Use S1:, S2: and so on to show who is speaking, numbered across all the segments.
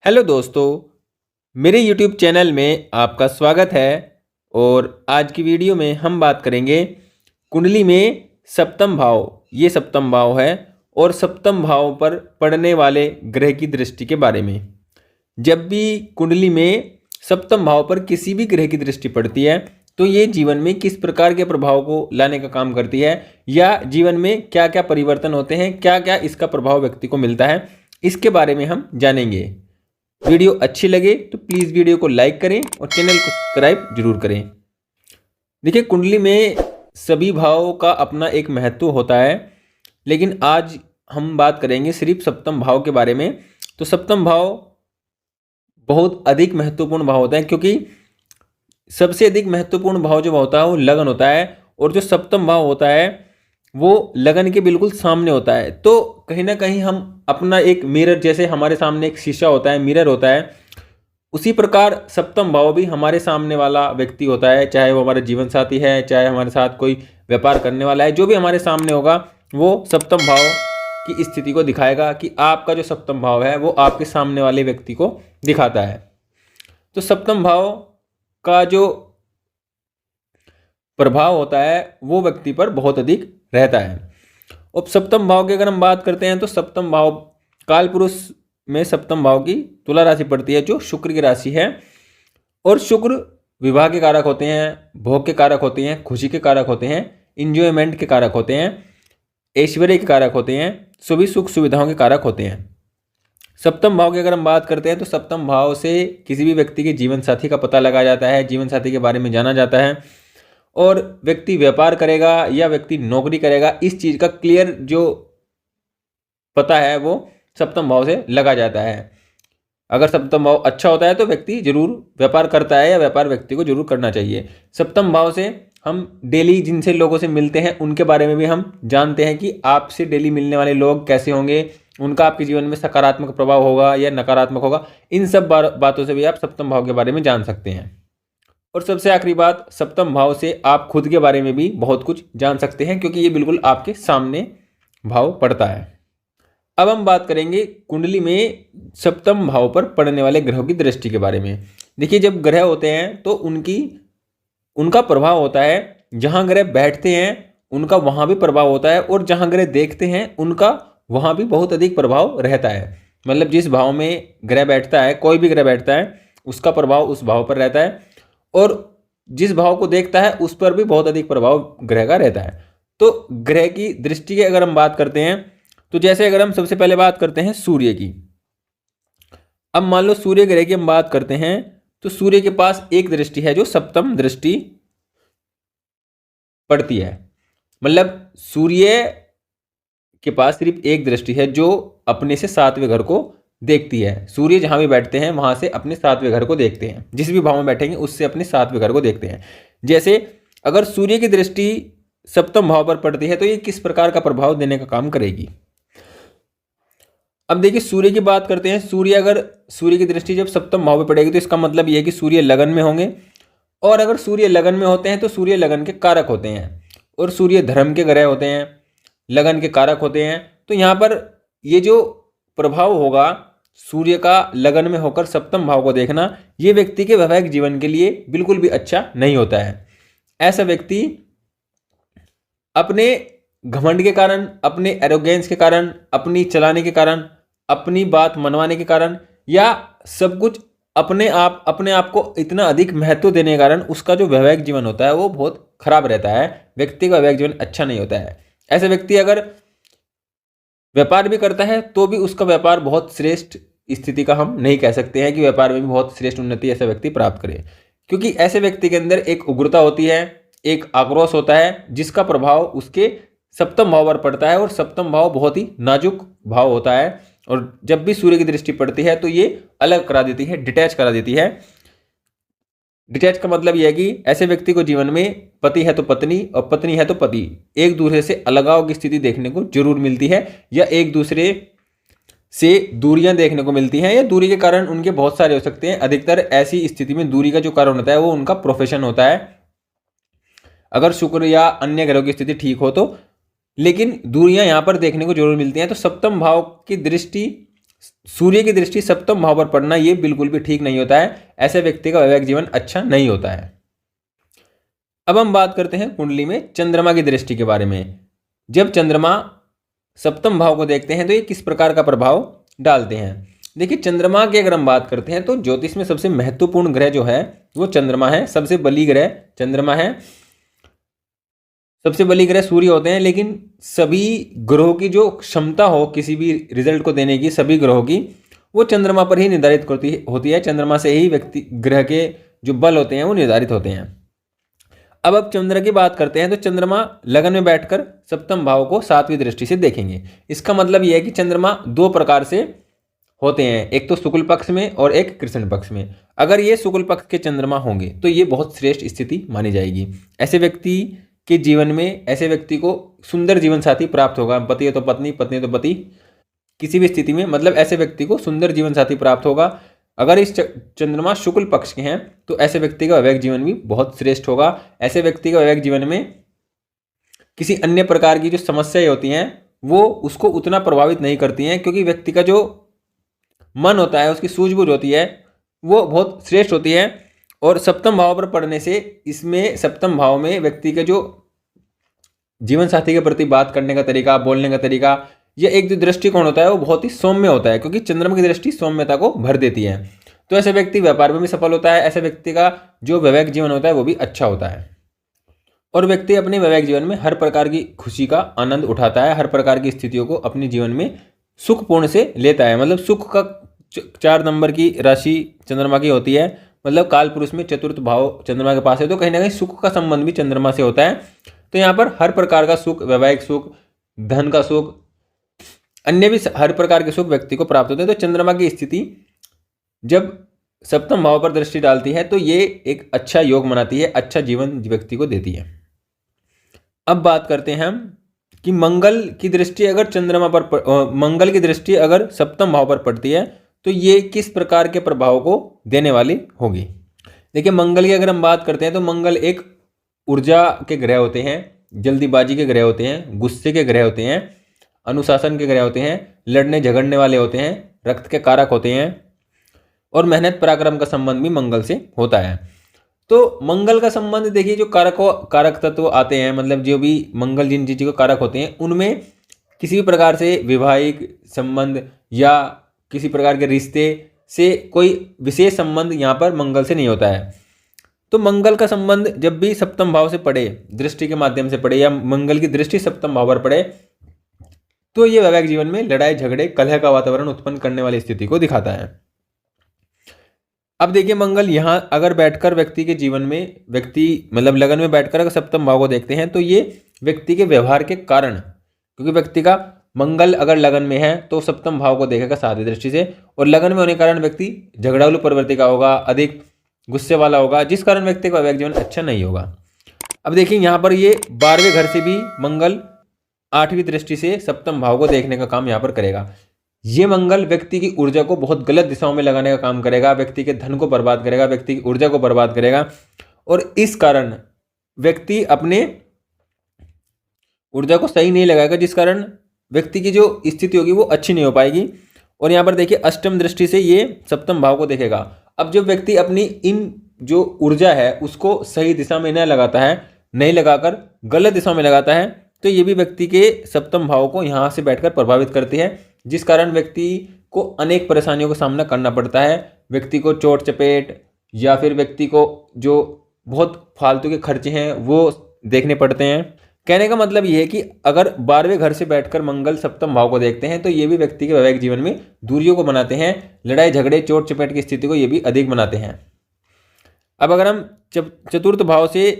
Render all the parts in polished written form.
S1: Hello दोस्तों, मेरे YouTube channel में आपका स्वागत है। और आज की वीडियो में हम बात करेंगे कुंडली में सप्तम भाव। ये सप्तम भाव है और सप्तम भाव पर पड़ने वाले ग्रह की दृष्टि के बारे में। जब भी कुंडली में सप्तम भाव पर किसी भी ग्रह की दृष्टि पड़ती है तो ये जीवन में किस प्रकार के प्रभाव को लाने का काम करती है, या जीवन में क्या क्या परिवर्तन होते हैं, क्या क्या इसका प्रभाव व्यक्ति को मिलता है, इसके बारे में हम जानेंगे। वीडियो अच्छी लगे तो प्लीज़ वीडियो को लाइक करें और चैनल को सब्सक्राइब जरूर करें। देखिए, कुंडली में सभी भावों का अपना एक महत्व होता है, लेकिन आज हम बात करेंगे सिर्फ सप्तम भाव के बारे में। तो सप्तम भाव बहुत अधिक महत्वपूर्ण भाव होता है, क्योंकि सबसे अधिक महत्वपूर्ण भाव जो होता है वो लगन होता है, और जो सप्तम भाव होता है वो लगन के बिल्कुल सामने होता है। तो कहीं ना कहीं हम अपना एक मिरर, जैसे हमारे सामने एक शीशा होता है, मिरर होता है, उसी प्रकार सप्तम भाव भी हमारे सामने वाला व्यक्ति होता है। चाहे वो हमारा जीवन साथी है, चाहे हमारे साथ कोई व्यापार करने वाला है, जो भी हमारे सामने होगा वो सप्तम भाव की स्थिति को दिखाएगा कि आपका जो सप्तम भाव है वो आपके सामने वाले व्यक्ति को दिखाता है। तो सप्तम भाव का जो प्रभाव होता है वो व्यक्ति पर बहुत अधिक रहता है। अब सप्तम भाव की अगर हम बात करते हैं तो सप्तम भाव काल पुरुष में सप्तम भाव की तुला राशि पड़ती है, जो शुक्र की राशि है। और शुक्र विवाह के कारक होते हैं, भोग के कारक होते हैं, खुशी के कारक होते हैं, इंजॉयमेंट के कारक होते हैं, ऐश्वर्य के कारक होते हैं, सभी सुख सुविधाओं के कारक होते हैं। सप्तम भाव की अगर हम बात करते हैं तो सप्तम भाव से किसी भी व्यक्ति के जीवन साथी का पता लगाया जाता है, जीवन साथी के बारे में जाना जाता है, और व्यक्ति व्यापार करेगा या व्यक्ति नौकरी करेगा, इस चीज़ का क्लियर जो पता है वो सप्तम भाव से लगा जाता है। अगर सप्तम भाव अच्छा होता है तो व्यक्ति जरूर व्यापार करता है, या व्यापार व्यक्ति को जरूर करना चाहिए। सप्तम भाव से हम डेली जिनसे लोगों से मिलते हैं उनके बारे में भी हम जानते हैं कि आपसे डेली मिलने वाले लोग कैसे होंगे, उनका आपके जीवन में सकारात्मक प्रभाव होगा या नकारात्मक होगा। इन सब बातों से भी आप सप्तम भाव के बारे में जान सकते हैं। और सबसे आखिरी बात, सप्तम भाव से आप खुद के बारे में भी बहुत कुछ जान सकते हैं, क्योंकि ये बिल्कुल आपके सामने भाव पड़ता है। अब हम बात करेंगे कुंडली में सप्तम भाव पर पड़ने वाले ग्रहों की दृष्टि के बारे में। देखिए, जब ग्रह होते हैं तो उनका प्रभाव होता है, जहां ग्रह बैठते हैं उनका वहां भी प्रभाव होता है, और जहां ग्रह देखते हैं उनका वहां भी बहुत अधिक प्रभाव रहता है। मतलब जिस भाव में ग्रह बैठता है, कोई भी ग्रह बैठता है, उसका प्रभाव उस भाव पर रहता है, और जिस भाव को देखता है उस पर भी बहुत अधिक प्रभाव ग्रह का रहता है। तो ग्रह की दृष्टि की अगर हम बात करते हैं तो जैसे अगर हम सबसे पहले बात करते हैं सूर्य की। अब मान लो सूर्य ग्रह की हम बात करते हैं तो सूर्य के पास एक दृष्टि है जो सप्तम दृष्टि पड़ती है। मतलब सूर्य के पास सिर्फ एक दृष्टि है जो अपने से सातवें घर को देखती है। सूर्य जहां भी बैठते हैं वहां से अपने सातवें घर को देखते हैं, जिस भी भाव में बैठेंगे उससे अपने सातवें घर को देखते हैं। जैसे अगर सूर्य की दृष्टि सप्तम भाव पर पड़ती है तो ये किस प्रकार का प्रभाव देने का काम करेगी। अब देखिए, सूर्य की बात करते हैं। सूर्य की दृष्टि जब सप्तम भाव पर पड़ेगी तो इसका मतलब यह है कि सूर्य लगन में होंगे, और अगर सूर्य लगन में होते हैं तो सूर्य लगन के कारक होते हैं, और सूर्य धर्म के ग्रह होते हैं, लगन के कारक होते हैं। तो यहाँ पर ये जो प्रभाव होगा सूर्य का लगन में होकर सप्तम भाव को देखना, ये व्यक्ति के वैवाहिक जीवन के लिए बिल्कुल भी अच्छा नहीं होता है। ऐसा व्यक्ति अपने घमंड के कारण, अपने एरोगेंस के कारण, अपनी चलाने के कारण, अपनी बात मनवाने के कारण, या सब कुछ अपने आप को इतना अधिक महत्व देने के कारण उसका जो वैवाहिक जीवन होता है वो बहुत खराब रहता है। व्यक्ति का वैवाहिक जीवन अच्छा नहीं होता है। ऐसे व्यक्ति अगर व्यापार भी करता है तो भी उसका व्यापार बहुत श्रेष्ठ स्थिति का हम नहीं कह सकते हैं कि व्यापार में भी बहुत श्रेष्ठ उन्नति ऐसा व्यक्ति प्राप्त करे, क्योंकि ऐसे व्यक्ति के अंदर एक उग्रता होती है, एक आक्रोश होता है, जिसका प्रभाव उसके सप्तम भाव पर पड़ता है। और सप्तम भाव बहुत ही नाजुक भाव होता है, और जब भी सूर्य की दृष्टि पड़ती है तो ये अलग करा देती है, डिटैच करा देती है। डिटैच का मतलब यह है कि ऐसे व्यक्ति को जीवन में पति है तो पत्नी और पत्नी है तो पति, एक दूसरे से अलगाव की स्थिति देखने को जरूर मिलती है, या एक दूसरे से दूरियां देखने को मिलती हैं, या दूरी के कारण उनके बहुत सारे हो सकते हैं। अधिकतर ऐसी स्थिति में दूरी का जो कारण होता है वो उनका प्रोफेशन होता है, अगर शुक्र या अन्य ग्रहों की स्थिति ठीक हो तो। लेकिन दूरियां यहां पर देखने को जरूर मिलती हैं। तो सप्तम भाव की दृष्टि सूर्य की दृष्टि सप्तम भाव पर पड़ना ये बिल्कुल भी ठीक नहीं होता है। ऐसे व्यक्ति का वैवाहिक जीवन अच्छा नहीं होता है। अब हम बात करते हैं कुंडली में चंद्रमा की दृष्टि के बारे में। जब चंद्रमा सप्तम भाव को देखते हैं तो ये किस प्रकार का प्रभाव डालते हैं। देखिए, चंद्रमा की अगर हम बात करते हैं तो ज्योतिष में सबसे महत्वपूर्ण ग्रह जो है वो चंद्रमा है। सबसे बली ग्रह चंद्रमा है। सबसे बली ग्रह सूर्य होते हैं, लेकिन सभी ग्रहों की जो क्षमता हो किसी भी रिजल्ट को देने की, सभी ग्रहों की, वो चंद्रमा पर ही निर्धारित होती है। चंद्रमा से ही व्यक्ति ग्रह के जो बल होते हैं वो निर्धारित होते हैं। अब चंद्र की बात करते हैं तो चंद्रमा लगन में बैठकर सप्तम भाव को सातवीं दृष्टि से देखेंगे। इसका मतलब यह है कि चंद्रमा दो प्रकार से होते हैं, एक तो शुक्ल पक्ष में और एक कृष्ण पक्ष में। अगर ये शुक्ल पक्ष के चंद्रमा होंगे तो ये बहुत श्रेष्ठ स्थिति मानी जाएगी। ऐसे व्यक्ति के जीवन में, ऐसे व्यक्ति को सुंदर जीवन साथी प्राप्त होगा। पति है तो पत्नी, पत्नी है तो पति, किसी भी स्थिति में मतलब ऐसे व्यक्ति को सुंदर जीवन साथी प्राप्त होगा। अगर इस चंद्रमा शुक्ल पक्ष के हैं तो ऐसे व्यक्ति का वैवाहिक जीवन भी बहुत श्रेष्ठ होगा। ऐसे व्यक्ति का वैवाहिक जीवन में किसी अन्य प्रकार की जो समस्याएं होती हैं वो उसको उतना प्रभावित नहीं करती हैं, क्योंकि व्यक्ति का जो मन होता है, उसकी सूझबूझ होती है, वो बहुत श्रेष्ठ होती है। और सप्तम भाव पर पड़ने से इसमें सप्तम भाव में व्यक्ति के जो जीवन साथी के प्रति बात करने का तरीका, बोलने का तरीका, यह एक जो दृष्टिकोण होता है वो बहुत ही सौम्य होता है, क्योंकि चंद्रमा की दृष्टि सौम्यता को भर देती है। तो ऐसे व्यक्ति व्यापार में भी सफल होता है। ऐसे व्यक्ति का जो वैवाहिक जीवन होता है वो भी अच्छा होता है। और व्यक्ति अपने वैवाहिक जीवन में हर प्रकार की खुशी का आनंद उठाता है, हर प्रकार की स्थितियों को अपने जीवन में सुखपूर्ण से लेता है। मतलब सुख का 4 नंबर की राशि चंद्रमा की होती है। मतलब काल पुरुष में चतुर्थ भाव चंद्रमा के पास है, तो कहीं ना कहीं सुख का संबंध भी चंद्रमा से होता है। तो यहाँ पर हर प्रकार का सुख, वैवाहिक सुख, धन का सुख, अन्य भी हर प्रकार के सुख व्यक्ति को प्राप्त होते हैं। तो चंद्रमा की स्थिति जब सप्तम भाव पर दृष्टि डालती है तो ये एक अच्छा योग मनाती है, अच्छा जीवन व्यक्ति को देती है। अब बात करते हैं हम कि मंगल की दृष्टि अगर चंद्रमा पर मंगल की दृष्टि अगर सप्तम भाव पर पड़ती है तो ये किस प्रकार के प्रभाव को देने वाली होगी। देखिए, मंगल की अगर हम बात करते हैं तो मंगल एक ऊर्जा के ग्रह होते हैं, जल्दीबाजी के ग्रह होते हैं, गुस्से के ग्रह होते हैं, अनुशासन के ग्रह होते हैं, लड़ने झगड़ने वाले होते हैं, रक्त के कारक होते हैं और मेहनत पराक्रम का संबंध भी मंगल से होता है। तो मंगल का संबंध देखिए, जो कारक तत्व आते हैं, मतलब जो भी मंगल जिन चीज़ों के कारक होते हैं उनमें किसी भी प्रकार से वैवाहिक संबंध या किसी प्रकार के रिश्ते से कोई विशेष संबंध यहाँ पर मंगल से नहीं होता है। तो मंगल का संबंध जब भी सप्तम भाव से पड़े, दृष्टि के माध्यम से पड़े या मंगल की दृष्टि सप्तम भाव पर पड़े, तो ये वैवाहिक जीवन में लड़ाई झगड़े, कलह का वातावरण उत्पन्न करने वाली स्थिति को दिखाता है। अब देखिए, मंगल यहाँ अगर बैठकर व्यक्ति के जीवन में, व्यक्ति मतलब लगन में बैठकर अगर सप्तम भाव को देखते हैं तो ये व्यक्ति के व्यवहार के कारण, क्योंकि व्यक्ति का मंगल अगर लगन में है तो सप्तम भाव को देखेगा सातवीं दृष्टि से, और लगन में होने के कारण व्यक्ति झगड़ालू प्रवृत्ति का होगा, अधिक गुस्से वाला होगा, जिस कारण व्यक्ति का वैवाहिक जीवन अच्छा नहीं होगा। अब देखिए, यहाँ पर ये 12वें घर से भी मंगल 8वीं दृष्टि से सप्तम भाव को देखने का काम यहाँ पर करेगा। ये मंगल व्यक्ति की ऊर्जा को बहुत गलत दिशाओं में लगाने का काम करेगा, व्यक्ति के धन को बर्बाद करेगा, व्यक्ति की ऊर्जा को बर्बाद करेगा, और इस कारण व्यक्ति अपने ऊर्जा को सही नहीं लगाएगा, जिस कारण व्यक्ति की जो स्थिति होगी वो अच्छी नहीं हो पाएगी। और यहाँ पर देखिए, अष्टम दृष्टि से ये सप्तम भाव को देखेगा। अब जब व्यक्ति अपनी इन जो ऊर्जा है उसको सही दिशा में न लगाता है, नहीं लगाकर गलत दिशा में लगाता है, तो ये भी व्यक्ति के सप्तम भाव को यहाँ से बैठकर प्रभावित करती है, जिस कारण व्यक्ति को अनेक परेशानियों का सामना करना पड़ता है। व्यक्ति को चोट चपेट या फिर व्यक्ति को जो बहुत फालतू के खर्चे हैं वो देखने पड़ते हैं। कहने का मतलब ये है कि अगर 12वें घर से बैठकर मंगल सप्तम भाव को देखते हैं तो ये भी व्यक्ति के वैवाहिक जीवन में दूरियों को बनाते हैं, लड़ाई झगड़े चोट चपेट की स्थिति को ये भी अधिक बनाते हैं। अब अगर हम चतुर्थ भाव से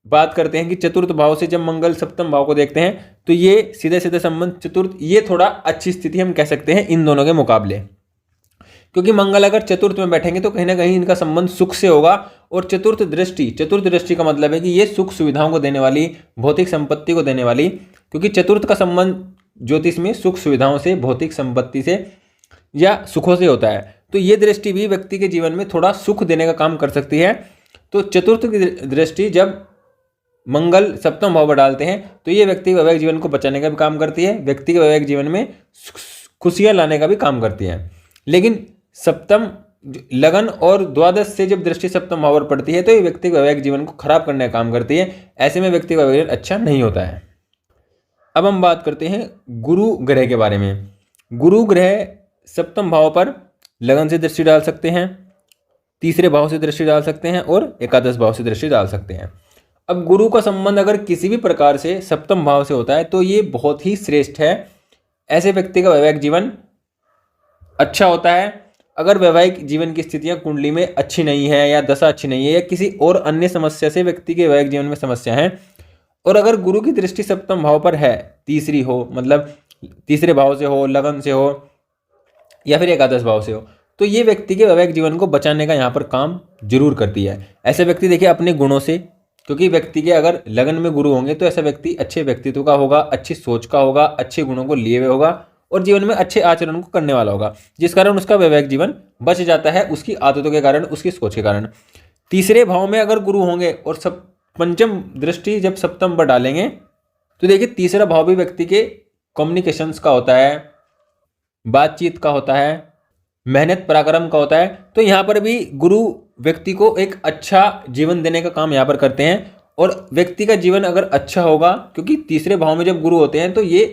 S1: बात करते हैं कि चतुर्थ भाव से जब मंगल सप्तम भाव को देखते हैं तो ये सीधे सीधे संबंध चतुर्थ, ये थोड़ा अच्छी स्थिति हम कह सकते हैं इन दोनों के मुकाबले, क्योंकि मंगल अगर चतुर्थ में बैठेंगे तो कहीं ना कहीं इनका संबंध सुख से होगा। और चतुर्थ दृष्टि का मतलब है कि ये सुख सुविधाओं को देने वाली, भौतिक संपत्ति को देने वाली, क्योंकि चतुर्थ का संबंध ज्योतिष में सुख सुविधाओं से, भौतिक संपत्ति से या सुखों से होता है। तो ये दृष्टि भी व्यक्ति के जीवन में थोड़ा सुख देने का काम कर सकती है। तो चतुर्थ की दृष्टि जब मंगल सप्तम भाव पर डालते हैं तो ये व्यक्ति के वैवाहिक जीवन को बचाने का भी काम करती है, व्यक्ति के वैवाहिक जीवन में खुशियां लाने का भी काम करती है। लेकिन सप्तम लगन और द्वादश से जब दृष्टि सप्तम भाव पर पड़ती है तो ये व्यक्ति के वैवाहिक जीवन को खराब करने का काम करती है। ऐसे में व्यक्ति का वैवाहिक जीवन अच्छा नहीं होता है। अब हम बात करते हैं गुरु ग्रह के बारे में। गुरु ग्रह सप्तम भाव पर लगन से दृष्टि डाल सकते हैं, तीसरे भाव से दृष्टि डाल सकते हैं और एकादश भाव से दृष्टि डाल सकते हैं। अब गुरु का संबंध अगर किसी भी प्रकार से सप्तम भाव से होता है तो ये बहुत ही श्रेष्ठ है। ऐसे व्यक्ति का वैवाहिक जीवन अच्छा होता है। अगर वैवाहिक जीवन की स्थितियां कुंडली में अच्छी नहीं है या दशा अच्छी नहीं है या किसी और अन्य समस्या से व्यक्ति के वैवाहिक जीवन में समस्या है और अगर गुरु की दृष्टि सप्तम भाव पर है, तीसरी हो, मतलब तीसरे भाव से हो, लगन से हो या फिर एकादश भाव से हो, तो ये व्यक्ति के वैवाहिक जीवन को बचाने का यहाँ पर काम जरूर करती है। ऐसे व्यक्ति देखिए अपने गुणों से, क्योंकि व्यक्ति के अगर लगन में गुरु होंगे तो ऐसा व्यक्ति अच्छे व्यक्तित्व का होगा, अच्छी सोच का होगा, अच्छे गुणों को लिए हुए होगा और जीवन में अच्छे आचरण को करने वाला होगा, जिस कारण उसका वैवाहिक जीवन बच जाता है उसकी आदतों के कारण, उसकी सोच के कारण। तीसरे भाव में अगर गुरु होंगे और पंचम दृष्टि जब सप्तम पर डालेंगे तो देखिए तीसरा भाव भी व्यक्ति के कम्युनिकेशंस का होता है, बातचीत का होता है, मेहनत पराक्रम का होता है। तो यहाँ पर भी गुरु व्यक्ति को एक अच्छा जीवन देने का काम यहाँ पर करते हैं और व्यक्ति का जीवन अगर अच्छा होगा, क्योंकि तीसरे भाव में जब गुरु होते हैं तो ये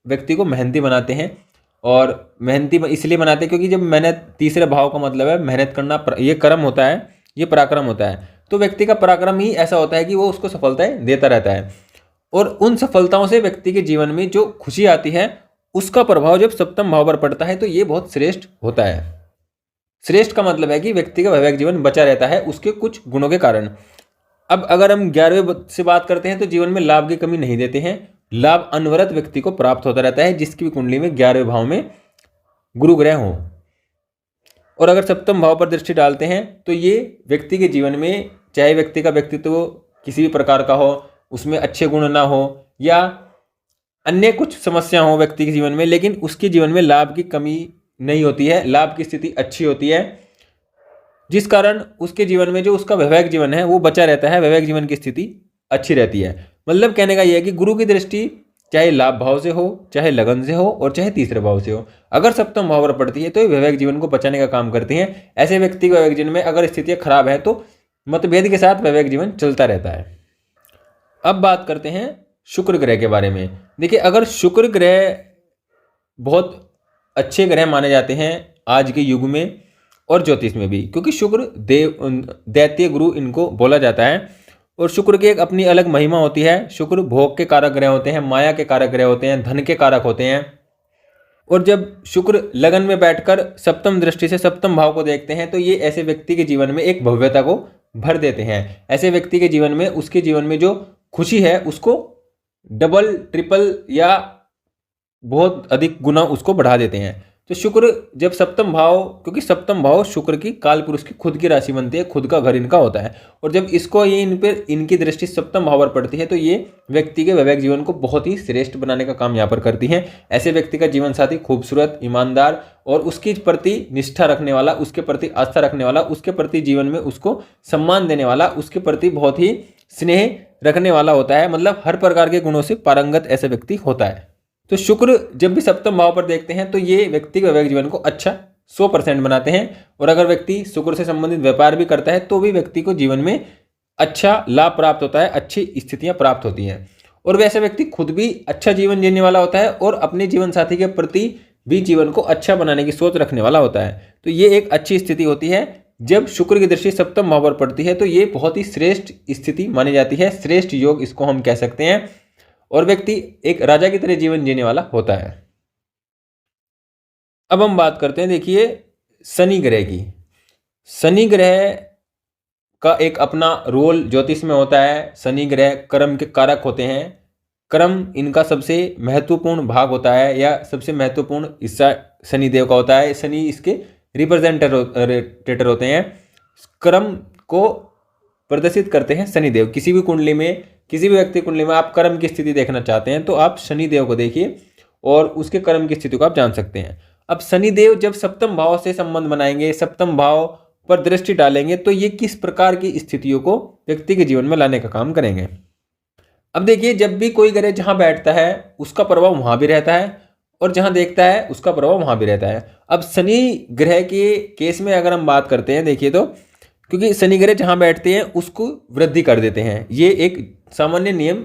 S1: व्यक्ति को मेहनती बनाते हैं। और मेहनती इसलिए बनाते हैं क्योंकि जब मेहनत, तीसरे भाव का मतलब है मेहनत करना, ये कर्म होता है, ये पराक्रम होता है। तो व्यक्ति का पराक्रम ही ऐसा होता है कि वो उसको सफलताएं देता रहता है और उन सफलताओं से व्यक्ति के जीवन में जो खुशी आती है उसका प्रभाव जब सप्तम भाव पर पड़ता है तो ये बहुत श्रेष्ठ होता है। श्रेष्ठ का मतलब है कि व्यक्ति का वैवाहिक जीवन बचा रहता है उसके कुछ गुणों के कारण। अब अगर हम 11वें से बात करते हैं तो जीवन में लाभ की कमी नहीं देते हैं। लाभ अनवरत व्यक्ति को प्राप्त होता रहता है जिसकी भी कुंडली में 11वें भाव में गुरु ग्रह हो। और अगर सप्तम भाव पर दृष्टि डालते हैं तो ये व्यक्ति के जीवन में, चाहे व्यक्ति का व्यक्तित्व किसी भी प्रकार का हो, उसमें अच्छे गुण ना हो या अन्य कुछ समस्या हो व्यक्ति के जीवन में, लेकिन उसके जीवन में लाभ की कमी नहीं होती है, लाभ की स्थिति अच्छी होती है, जिस कारण उसके जीवन में जो उसका वैवाहिक जीवन है वो बचा रहता है, वैवाहिक जीवन की स्थिति अच्छी रहती है। मतलब कहने का यह है कि गुरु की दृष्टि चाहे लाभ भाव से हो, चाहे लगन से हो और चाहे तीसरे भाव से हो, अगर सप्तम भाव पर पड़ती है तो ये वैवाहिक जीवन को बचाने का काम करती हैं। ऐसे व्यक्ति के वैवाहिक जीवन में अगर स्थितियां खराब है तो मतभेद के साथ वैवाहिक जीवन चलता रहता है। अब बात करते हैं शुक्र ग्रह के बारे में। देखिए अगर शुक्र ग्रह बहुत अच्छे ग्रह माने जाते हैं आज के युग में और ज्योतिष में भी, क्योंकि शुक्र दैत्य गुरु इनको बोला जाता है और शुक्र की एक अपनी अलग महिमा होती है। शुक्र भोग के कारक ग्रह होते हैं, माया के कारक ग्रह होते हैं, धन के कारक होते हैं। और जब शुक्र लगन में बैठकर सप्तम दृष्टि से सप्तम भाव को देखते हैं तो ये ऐसे व्यक्ति के जीवन में एक भव्यता को भर देते हैं। ऐसे व्यक्ति के जीवन में, उसके जीवन में जो खुशी है उसको डबल ट्रिपल या बहुत अधिक गुना उसको बढ़ा देते हैं। तो शुक्र जब सप्तम भाव, क्योंकि सप्तम भाव शुक्र की काल पुरुष की खुद की राशि बनती है, खुद का घर इनका होता है, और जब इसको ये इन पर इनकी दृष्टि सप्तम भाव पर पड़ती है तो ये व्यक्ति के वैवाहिक जीवन को बहुत ही श्रेष्ठ बनाने का काम यहाँ पर करती है। ऐसे व्यक्ति का जीवन साथी खूबसूरत, ईमानदार और उसके प्रति निष्ठा रखने वाला, उसके प्रति आस्था रखने वाला, उसके प्रति जीवन में उसको सम्मान देने वाला, उसके प्रति बहुत ही स्नेह रखने वाला होता है। मतलब हर प्रकार के गुणों से पारंगत ऐसा व्यक्ति होता है। तो शुक्र जब भी सप्तम भाव पर देखते हैं तो ये व्यक्ति के वैवाहिक जीवन को अच्छा 100% बनाते हैं। और अगर व्यक्ति शुक्र से संबंधित व्यापार भी करता है तो भी व्यक्ति को जीवन में अच्छा लाभ प्राप्त होता है, अच्छी स्थितियां प्राप्त होती हैं। और वैसे व्यक्ति खुद भी अच्छा जीवन जीने वाला होता है और अपने जीवन साथी के प्रति भी जीवन को अच्छा बनाने की सोच रखने वाला होता है। तो ये एक अच्छी स्थिति होती है। जब शुक्र की दृष्टि सप्तम भाव पर पड़ती है तो ये बहुत ही श्रेष्ठ स्थिति मानी जाती है, श्रेष्ठ योग इसको हम कह सकते हैं, और व्यक्ति एक राजा की तरह जीवन जीने वाला होता है। अब हम बात करते हैं, देखिए शनि ग्रह की। शनि ग्रह का एक अपना रोल ज्योतिष में होता है। शनि ग्रह कर्म के कारक होते हैं। कर्म इनका सबसे महत्वपूर्ण भाग होता है या सबसे महत्वपूर्ण हिस्सा शनि देव का होता है। शनि इसके रिप्रेजेंटेटर होते हैं। कर्म को प्रदर्शित करते हैं शनि देव। किसी भी कुंडली में, किसी भी व्यक्ति कुंडली में आप कर्म की स्थिति देखना चाहते हैं तो आप शनि देव को देखिए और उसके कर्म की स्थिति को आप जान सकते हैं। अब शनि देव जब सप्तम भाव से संबंध बनाएंगे, सप्तम भाव पर दृष्टि डालेंगे तो ये किस प्रकार की स्थितियों को व्यक्ति के जीवन में लाने का काम करेंगे। अब देखिए जब भी कोई ग्रह जहां बैठता है उसका प्रभाव वहां भी रहता है और जहां देखता है उसका प्रभाव वहां भी रहता है। अब शनि ग्रह के केस में अगर हम बात करते हैं, देखिए तो क्योंकि शनि ग्रह जहां बैठते हैं उसको वृद्धि कर देते हैं, ये एक सामान्य नियम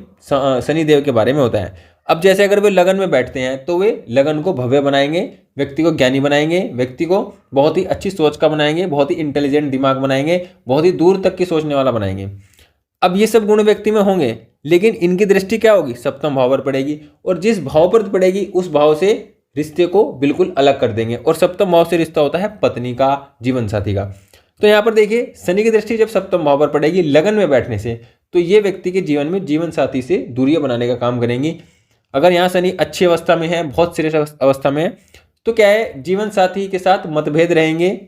S1: शनि देव के बारे में होता है। अब जैसे अगर वे लगन में बैठते हैं तो वे लगन को भव्य बनाएंगे, व्यक्ति को ज्ञानी बनाएंगे, व्यक्ति को बहुत ही अच्छी सोच का बनाएंगे, बहुत ही इंटेलिजेंट दिमाग बनाएंगे, बहुत ही दूर तक की सोचने वाला बनाएंगे। अब ये सब गुण व्यक्ति में होंगे, लेकिन इनकी दृष्टि क्या होगी, सप्तम भाव पर पड़ेगी, और जिस भाव पर पड़ेगी उस भाव से रिश्ते को बिल्कुल अलग कर देंगे। और सप्तम भाव से रिश्ता होता है पत्नी का, जीवन साथी का। तो यहाँ पर देखिए शनि की दृष्टि जब सप्तम भाव पर पड़ेगी लगन में बैठने से, तो ये व्यक्ति के जीवन में जीवन साथी से दूरियां बनाने का काम करेंगी। अगर यहाँ शनि अच्छी अवस्था में है, बहुत श्रेष्ठ अवस्था में है, तो क्या है, जीवन साथी के साथ मतभेद रहेंगे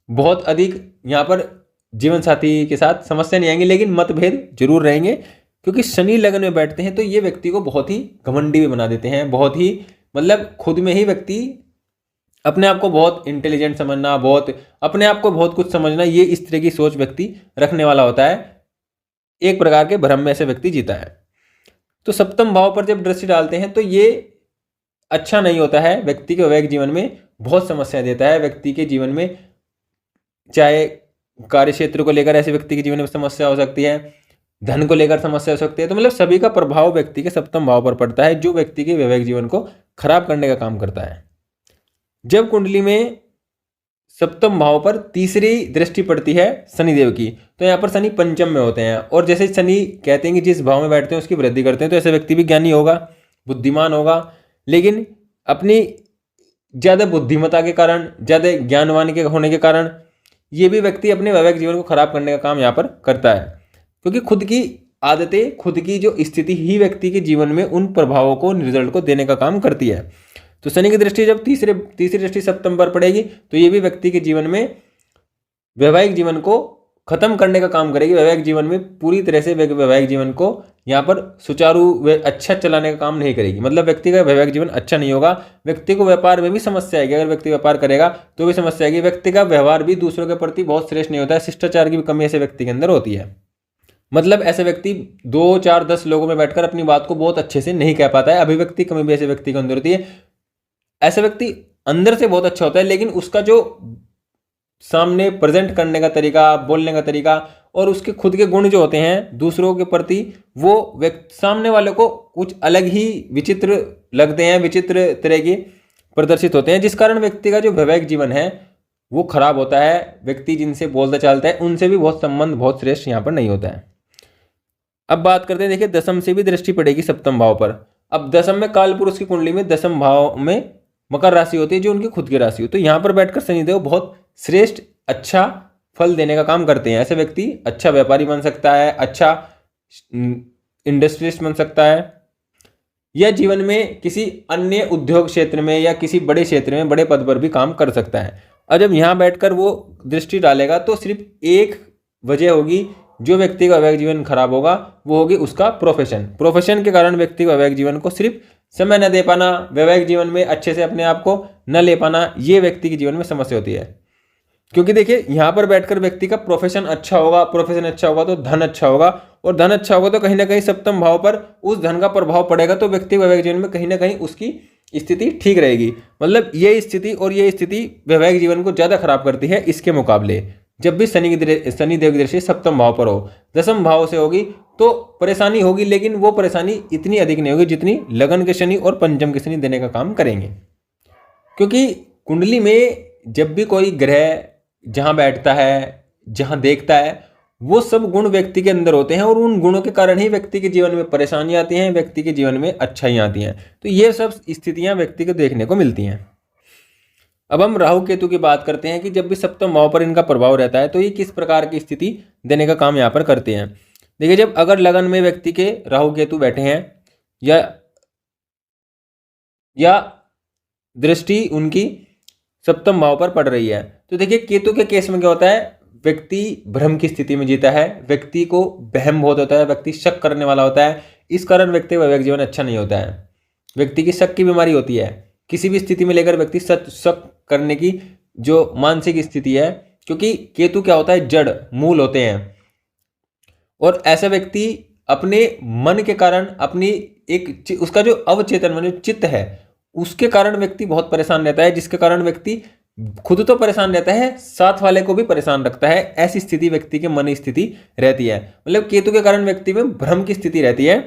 S1: बहुत अधिक। यहाँ पर जीवन साथी के साथ समस्या नहीं आएंगी, लेकिन मतभेद जरूर रहेंगे, क्योंकि शनि लगन में बैठते हैं तो ये व्यक्ति को बहुत ही घमंडी भी बना देते हैं, बहुत ही मतलब खुद में ही व्यक्ति अपने आप को बहुत इंटेलिजेंट समझना, बहुत अपने आप को बहुत कुछ समझना, ये इस तरह की सोच व्यक्ति रखने वाला होता है। एक प्रकार के भ्रम में ऐसे व्यक्ति जीता है। तो सप्तम भाव पर जब दृष्टि डालते हैं तो ये अच्छा नहीं होता है, व्यक्ति के वैवाहिक जीवन में बहुत समस्या देता है। व्यक्ति के जीवन में चाहे कार्य क्षेत्र को लेकर ऐसे व्यक्ति के जीवन में समस्या हो सकती है, धन को लेकर समस्या हो सकती है। तो मतलब सभी का प्रभाव व्यक्ति के सप्तम भाव पर पड़ता है, जो व्यक्ति के वैवाहिक जीवन को खराब करने का काम करता है। जब कुंडली में सप्तम भाव पर तीसरी दृष्टि पड़ती है शनिदेव की, तो यहाँ पर शनि पंचम में होते हैं, और जैसे शनि कहते हैं कि जिस भाव में बैठते हैं उसकी वृद्धि करते हैं, तो ऐसे व्यक्ति भी ज्ञानी होगा, बुद्धिमान होगा, लेकिन अपनी ज़्यादा बुद्धिमत्ता के कारण, ज़्यादा ज्ञानवान के होने के कारण ये भी व्यक्ति अपने वैवाहिक जीवन को खराब करने का काम यहाँ पर करता है, क्योंकि खुद की आदतें, खुद की जो स्थिति ही व्यक्ति के जीवन में उन प्रभावों को, रिजल्ट को देने का काम करती है। तो शनि की दृष्टि जब तीसरी दृष्टि सप्तम पर पड़ेगी तो ये भी व्यक्ति के जीवन में वैवाहिक जीवन को खत्म करने का काम करेगी। वैवाहिक जीवन में पूरी तरह से वैवाहिक जीवन को यहाँ पर सुचारू व अच्छा चलाने का काम नहीं करेगी, मतलब व्यक्ति का वैवाहिक जीवन अच्छा नहीं होगा। व्यक्ति को व्यापार में भी समस्या आएगी, अगर व्यक्ति व्यापार करेगा तो भी समस्या आएगी। व्यक्ति का व्यवहार भी दूसरों के प्रति बहुत श्रेष्ठ नहीं होता है, शिष्टाचार की भी कमी ऐसे व्यक्ति के अंदर होती है। मतलब ऐसे व्यक्ति 2, 4, 10 लोगों में बैठकर अपनी बात को बहुत अच्छे से नहीं कह पाता है, अभिव्यक्ति कमी भी ऐसे व्यक्ति के अंदर होती है। ऐसा व्यक्ति अंदर से बहुत अच्छा होता है, लेकिन उसका जो सामने प्रेजेंट करने का तरीका, बोलने का तरीका और उसके खुद के गुण जो होते हैं दूसरों के प्रति, वो व्यक्ति सामने वाले को कुछ अलग ही विचित्र लगते हैं, विचित्र तरह के प्रदर्शित होते हैं, जिस कारण व्यक्ति का जो वैवाहिक जीवन है वो खराब होता है। व्यक्ति जिनसे बोलता चालता है उनसे भी बहुत संबंध बहुत श्रेष्ठ यहाँ पर नहीं होता है। अब बात करते हैं, देखिए दशम से भी दृष्टि पड़ेगी सप्तम भाव पर। अब दशम में काल पुरुष की कुंडली में दशम भाव में मकर राशि होती है, जो उनकी खुद की राशि हो, तो यहाँ पर बैठकर शनिदेव बहुत श्रेष्ठ अच्छा फल देने का काम करते हैं। ऐसे व्यक्ति अच्छा व्यापारी बन सकता है, अच्छा इंडस्ट्रियलिस्ट बन सकता है, या जीवन में किसी अन्य उद्योग क्षेत्र में या किसी बड़े क्षेत्र में बड़े पद पर भी काम कर सकता है। और जब यहाँ बैठकर वो दृष्टि डालेगा तो सिर्फ एक वजह होगी जो व्यक्ति का वैवाहिक जीवन खराब होगा, वो होगी उसका प्रोफेशन के कारण व्यक्ति का वैवाहिक जीवन को सिर्फ समय न दे पाना, वैवाहिक जीवन में अच्छे से अपने आप को न ले पाना, ये व्यक्ति के जीवन में समस्या होती है। क्योंकि देखिए यहाँ पर बैठकर व्यक्ति का प्रोफेशन अच्छा होगा तो धन अच्छा होगा, और धन अच्छा होगा तो कहीं ना कहीं सप्तम भाव पर उस धन का प्रभाव पड़ेगा, तो व्यक्ति वैवाहिक जीवन में कहीं ना कहीं उसकी स्थिति ठीक रहेगी। मतलब ये स्थिति और ये स्थिति वैवाहिक जीवन को ज़्यादा खराब करती है इसके मुकाबले। जब भी शनिदेव की दृष्टि सप्तम भाव पर हो, दशम भाव से होगी तो परेशानी होगी, लेकिन वो परेशानी इतनी अधिक नहीं होगी जितनी लगन के शनि और पंचम के शनि देने का काम करेंगे। क्योंकि कुंडली में जब भी कोई ग्रह जहाँ बैठता है, जहाँ देखता है, वो सब गुण व्यक्ति के अंदर होते हैं, और उन गुणों के कारण ही व्यक्ति के जीवन में परेशानी आती हैं, व्यक्ति के जीवन में अच्छाई आती हैं। तो ये सब स्थितियाँ व्यक्ति को देखने को मिलती हैं। अब हम राहु केतु की बात करते हैं कि जब भी सप्तम भाव पर इनका प्रभाव रहता है तो ये किस प्रकार की स्थिति देने का काम यहाँ पर करते हैं। देखिए, जब अगर लगन में व्यक्ति के राहु केतु बैठे हैं या दृष्टि उनकी सप्तम भाव पर पड़ रही है, तो देखिए केतु के केस में क्या होता है, व्यक्ति भ्रम की स्थिति में जीता है, व्यक्ति को वहम बहुत होता है, व्यक्ति शक करने वाला होता है, इस कारण व्यक्ति का वैवाहिक जीवन अच्छा नहीं होता है। व्यक्ति की शक की बीमारी होती है, किसी भी स्थिति में लेकर व्यक्ति शक करने की जो मानसिक स्थिति है, क्योंकि केतु क्या होता है, जड़ मूल होते हैं, और ऐसा व्यक्ति अपने मन के कारण अपनी उसका जो अवचेतन मन चित्त है उसके कारण व्यक्ति बहुत परेशान रहता है, जिसके कारण व्यक्ति खुद तो परेशान रहता है, साथ वाले को भी परेशान रखता है। ऐसी स्थिति व्यक्ति के मन स्थिति रहती है। मतलब केतु के कारण व्यक्ति में भ्रम की स्थिति रहती है,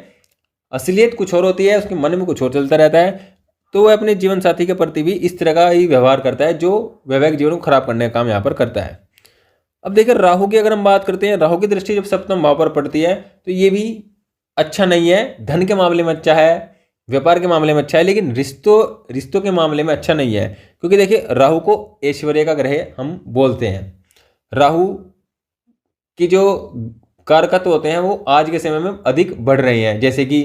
S1: असलियत कुछ और होती है, उसके मन में कुछ और चलता रहता है। तो वह अपने जीवन साथी के प्रति भी इस तरह का ही व्यवहार करता है, जो वैवाहिक जीवन को खराब करने का काम यहाँ पर करता है। अब देखिए राहु की अगर हम बात करते हैं, राहु की दृष्टि जब सप्तम भाव पर पड़ती है तो ये भी अच्छा नहीं है। धन के मामले में अच्छा है, व्यापार के मामले में अच्छा है, लेकिन रिश्तों के मामले में अच्छा नहीं है। क्योंकि देखिए राहु को ऐश्वर्य का ग्रह हम बोलते हैं। राहु की जो कारकत्व होते हैं वो आज के समय में अधिक बढ़ रहे हैं, जैसे कि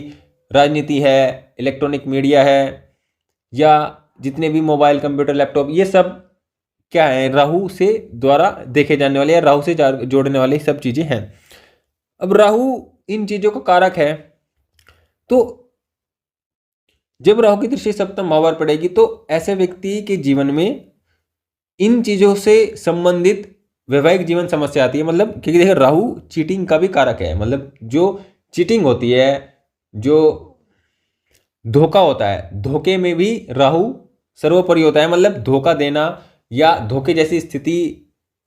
S1: राजनीति है, इलेक्ट्रॉनिक मीडिया है, या जितने भी मोबाइल, कंप्यूटर, लैपटॉप, ये सब क्या है, राहु से द्वारा देखे जाने वाले या राहु से जोड़ने वाली सब चीजें हैं। अब राहु इन चीजों का कारक है, तो जब राहु की दृष्टि सप्तम भाव पर पड़ेगी तो ऐसे व्यक्ति के जीवन में इन चीजों से संबंधित वैवाहिक जीवन समस्या आती है। मतलब क्योंकि देखिए राहु चीटिंग का भी कारक है। मतलब जो चीटिंग होती है, जो धोखा होता है, धोखे में भी राहु सर्वोपरि होता है। मतलब धोखा देना या धोखे जैसी स्थिति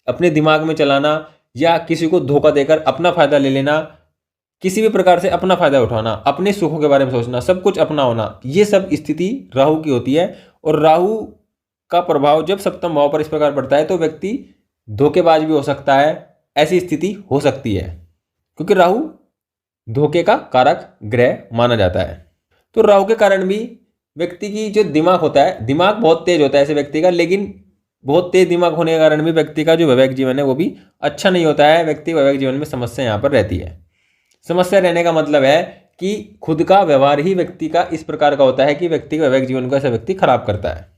S1: अपने दिमाग में चलाना, या किसी को धोखा देकर अपना फायदा ले लेना, किसी भी प्रकार से अपना फायदा उठाना, अपने सुखों के बारे में सोचना, सब कुछ अपना होना, ये सब स्थिति राहु की होती है। और राहु का प्रभाव जब सप्तम भाव पर इस प्रकार पड़ता है तो व्यक्ति धोखेबाज भी हो सकता है, ऐसी स्थिति हो सकती है, क्योंकि राहु धोखे का कारक ग्रह माना जाता है। तो राहु के कारण भी व्यक्ति की जो दिमाग होता है, दिमाग बहुत तेज होता है ऐसे व्यक्ति का, लेकिन बहुत तेज दिमाग होने के कारण भी व्यक्ति का जो वैवाहिक जीवन है वो भी अच्छा नहीं होता है। व्यक्ति वैवाहिक जीवन में समस्या यहाँ पर रहती है। समस्या रहने का मतलब है कि खुद का व्यवहार ही व्यक्ति का इस प्रकार का होता है कि व्यक्ति के वैवाहिक जीवन को ऐसा व्यक्ति खराब करता है।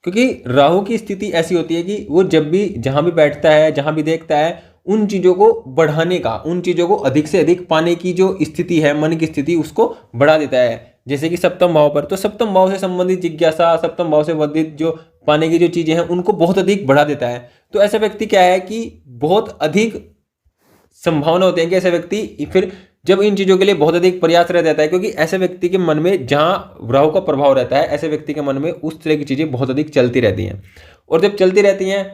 S1: क्योंकि राहु की स्थिति ऐसी होती है कि वो जब भी जहां भी बैठता है, जहां भी देखता है, उन चीजों को बढ़ाने का, उन चीजों को अधिक से अधिक पाने की जो स्थिति है, मन की स्थिति, उसको बढ़ा देता है। जैसे कि सप्तम भाव पर, तो सप्तम भाव से संबंधित जिज्ञासा, सप्तम भाव से संबंधित जो पाने की जो चीजें हैं उनको बहुत अधिक बढ़ा देता है। तो ऐसा व्यक्ति क्या है कि बहुत अधिक संभावना होती है कि ऐसा व्यक्ति फिर जब इन चीजों के लिए बहुत अधिक प्रयास रह जाता है, क्योंकि ऐसे व्यक्ति के मन में जहां राहु का प्रभाव रहता है, ऐसे व्यक्ति के मन में उस तरह की चीजें बहुत अधिक चलती रहती हैं। और जब चलती रहती हैं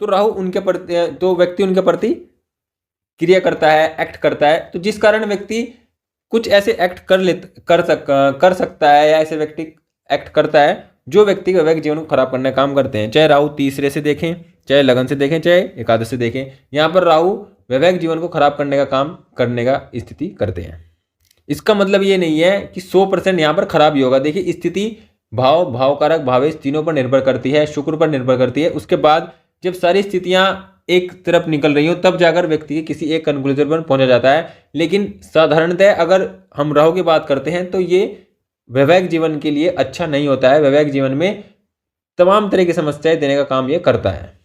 S1: तो राहु उनके प्रति, तो व्यक्ति उनके प्रति क्रिया करता है, एक्ट करता है। तो जिस कारण व्यक्ति कुछ ऐसे एक्ट कर सकता है, या ऐसे व्यक्ति एक्ट करता है जो व्यक्ति के वैवाहिक जीवन को खराब करने का काम करते हैं। चाहे राहु तीसरे से देखें, चाहे लगन से देखें, चाहे एकादश से देखें, यहाँ पर राहु वैवाहिक जीवन को खराब करने का काम करने का स्थिति करते हैं। इसका मतलब ये नहीं है कि 100% यहाँ पर खराब ही होगा। देखिए स्थिति भाव, भावकारक, भावेश तीनों पर निर्भर करती है, शुक्र पर निर्भर करती है। उसके बाद जब सारी स्थितियां एक तरफ निकल रही हो तब जाकर व्यक्ति के किसी एक कंक्लूजन पर पहुंचा जाता है। लेकिन साधारणतः अगर हम राहु की बात करते हैं तो ये वैवाहिक जीवन के लिए अच्छा नहीं होता है। वैवाहिक जीवन में तमाम तरह की समस्याएं देने का काम ये करता है।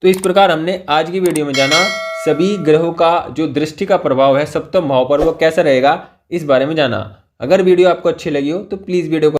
S1: तो इस प्रकार हमने आज की वीडियो में जाना सभी ग्रहों का जो दृष्टि का प्रभाव है सप्तम भाव पर वो कैसा रहेगा, इस बारे में जाना। अगर वीडियो आपको अच्छी लगी हो तो प्लीज़ वीडियो को